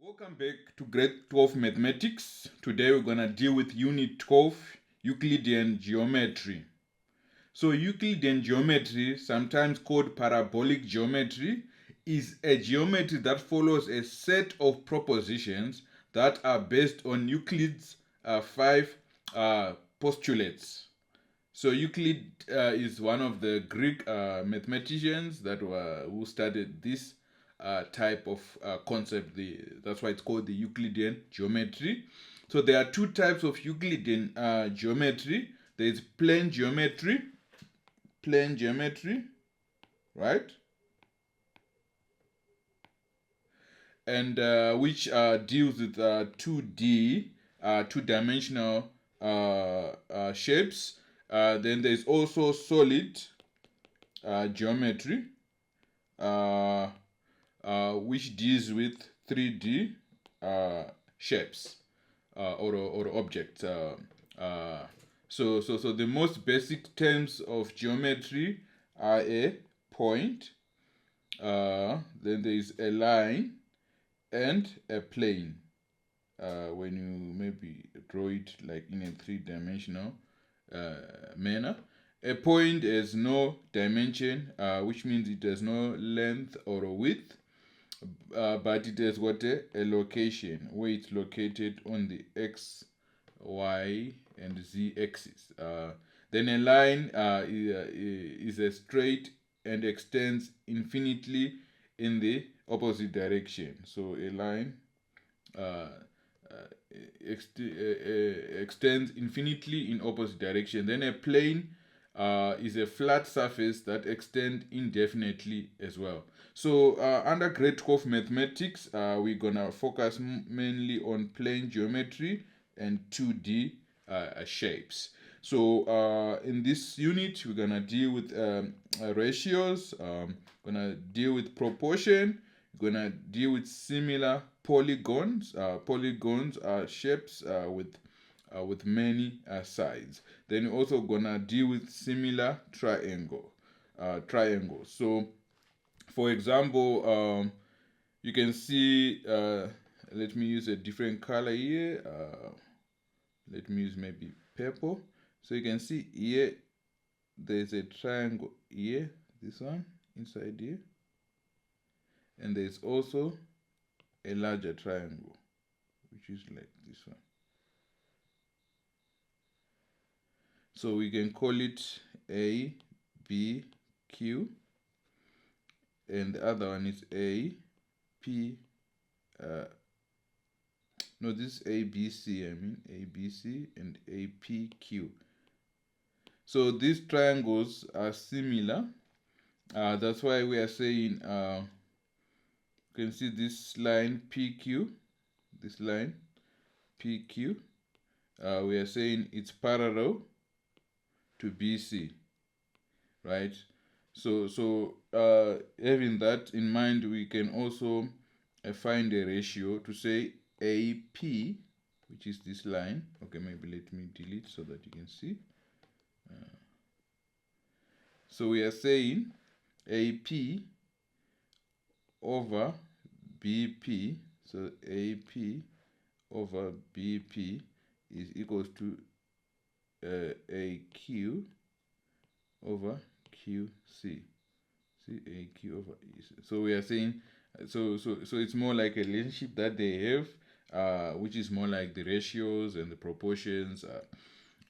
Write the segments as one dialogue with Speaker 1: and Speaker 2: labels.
Speaker 1: Welcome back to grade 12 mathematics. Today we're going to deal with unit 12, Euclidean geometry. So Euclidean geometry, sometimes called parabolic geometry, is a geometry that follows a set of propositions that are based on Euclid's five postulates. So Euclid is one of the Greek mathematicians who studied this type of concept. That's why it's called the Euclidean geometry. So there are two types of Euclidean geometry. There is plane geometry, right? And which deals with 2D, two-dimensional shapes. Then there's also solid geometry, which deals with 3D shapes or objects. So the most basic terms of geometry are a point, then there is a line, and a plane. When you maybe draw it like in a three-dimensional manner. A point has no dimension, which means it has no length or width, but it has got a location where it's located on the x, y, and z axis. Then a line is a straight and extends infinitely in the opposite direction. So a line extends infinitely in opposite direction. Then a plane is a flat surface that extends indefinitely as well. So under grade 12 mathematics, we're gonna focus mainly on plane geometry and 2D shapes. So in this unit, we're gonna deal with ratios, gonna deal with proportion, gonna deal with similar polygons. Polygons are shapes with many sides. Then we're also gonna deal with similar triangles. So for example, you can see, let me use a different color here. Let me use maybe purple. So you can see here there's a triangle here, this one inside here, and there's also a larger triangle, which is like this one. So we can call it A, B, Q, and the other one is A, P, no, this is A, B, C, I mean A, B, C, and A, P, Q. So these triangles are similar. That's why we are saying, you can see this line PQ, this line PQ, we are saying it's parallel to BC, right? So having that in mind, we can also find a ratio to say AP, which is this line. Okay, maybe let me delete so that you can see. So we are saying AP over BP. So AP over BP is equals to AQ over QC. See, AQ over EC. So we are saying, so it's more like a relationship that they have, which is more like the ratios and the proportions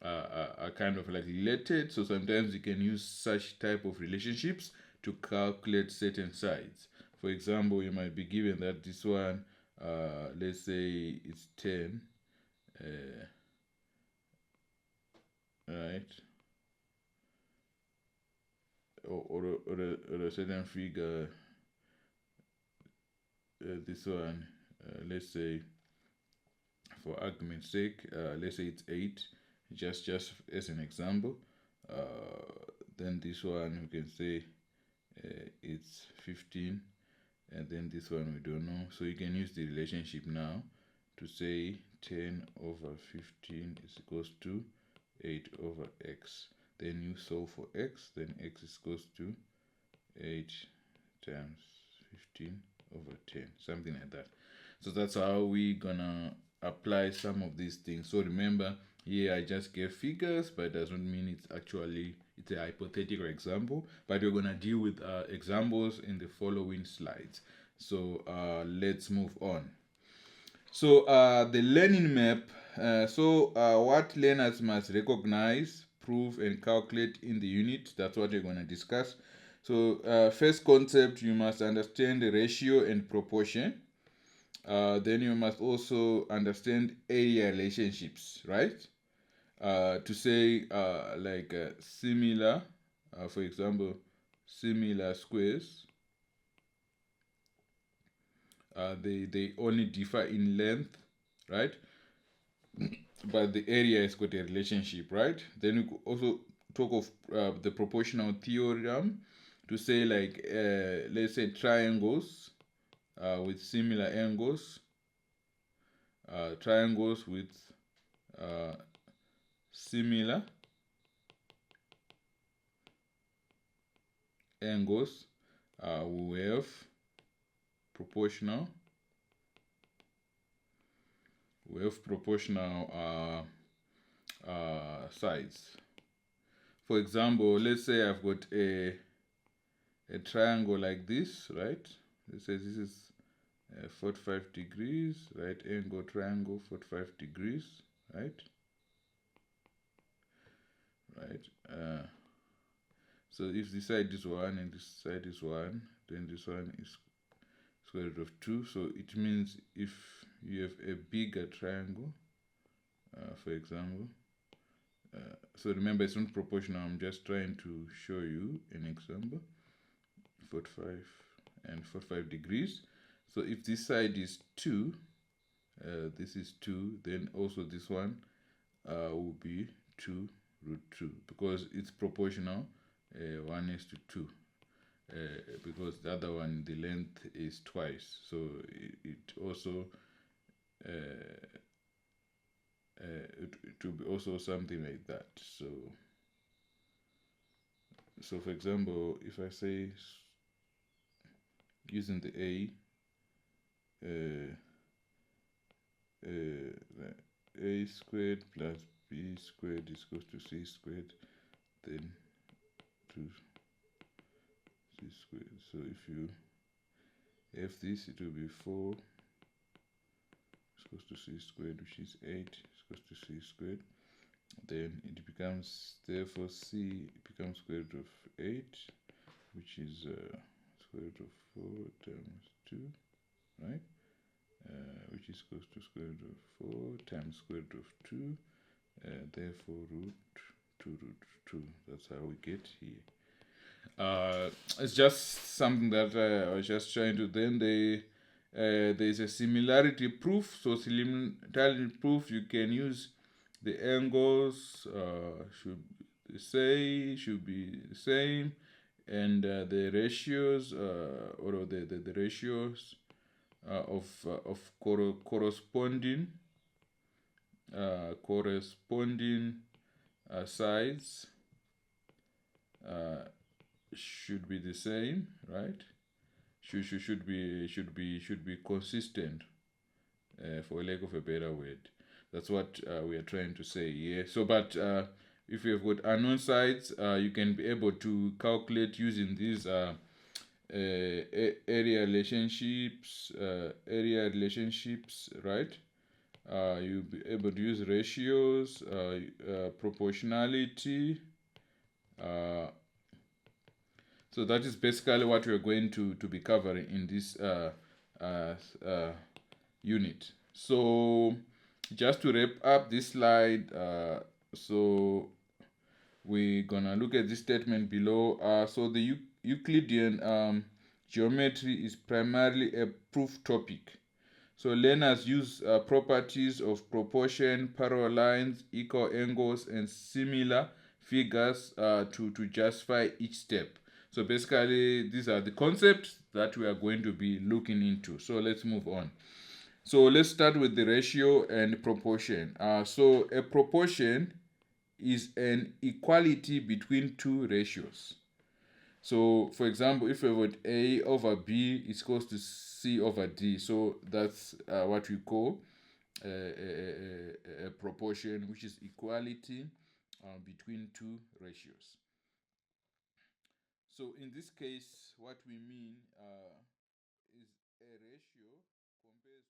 Speaker 1: are kind of like related. So sometimes you can use such type of relationships to calculate certain sides. For example, you might be given that this one, let's say it's 10, right? Or a certain figure, this one, let's say, for argument's sake, let's say it's 8, just as an example. Then this one we can say it's 15, and then this one we don't know. So you can use the relationship now to say 10 over 15 is equals to 8 over x. Then you solve for x, then x is equals to 8 times 15 over 10, something like that. So that's how we gonna apply some of these things. So remember, here I just gave figures, but it doesn't mean it's a hypothetical example, but we're gonna deal with examples in the following slides. So let's move on. So the learning map, what learners must recognize, prove, and calculate in the unit, that's what we're going to discuss. So first concept, you must understand the ratio and proportion. Then you must also understand area relationships, right? To say similar, for example, similar squares, they only differ in length, right? But the area has got a relationship, right? Then we could also talk of the proportional theorem to say let's say triangles with similar angles, triangles with similar angles we have proportional sides. For example, let's say I've got a triangle like this, right? Let's say this is 45 degrees, right angle triangle, 45 degrees, right? So if this side is 1 and this side is 1, then this one is square root of 2. So it means if you have a bigger triangle, for example, so remember it's not proportional, I'm just trying to show you an example. 45 and 45 degrees. So if this side is 2, this is 2, then also this one will be 2 root 2, because it's proportional 1:2, because the other one, the length is twice, so it also it will be also something like that. So for example, if I say using the a squared plus b squared is equal to c squared, then 2c squared. So if you have this, it will be 4 is equal to c squared, which is 8 is equal to c squared. Then it becomes, therefore c becomes square root of 8, which is square root of 4 times 2, right? Which is equal to square root of 4 times square root of 2, therefore root 2 root 2. That's how we get here. It's just something that I was just trying to, then there's a similarity proof. So similarity proof, you can use the angles should be the same, and the ratios or the ratios of corresponding sides should be the same, right? Should be consistent, for lack of a better word. That's what we are trying to say here. So, but if you have got unknown sides, you can be able to calculate using these area relationships, right? You'll be able to use ratios, proportionality. So that is basically what we're going to be covering in this unit. So just to wrap up this slide, so we're gonna look at this statement below. So the Euclidean geometry is primarily a proof topic. So learners use properties of proportion, parallel lines, equal angles, and similar figures to justify each step. So basically, these are the concepts that we are going to be looking into. So let's move on. So let's start with the ratio and proportion. So a proportion is an equality between two ratios. So, for example, if we wrote A over B is equals to C over D, so that's what we call a proportion, which is equality between two ratios. So, in this case, what we mean is a ratio compares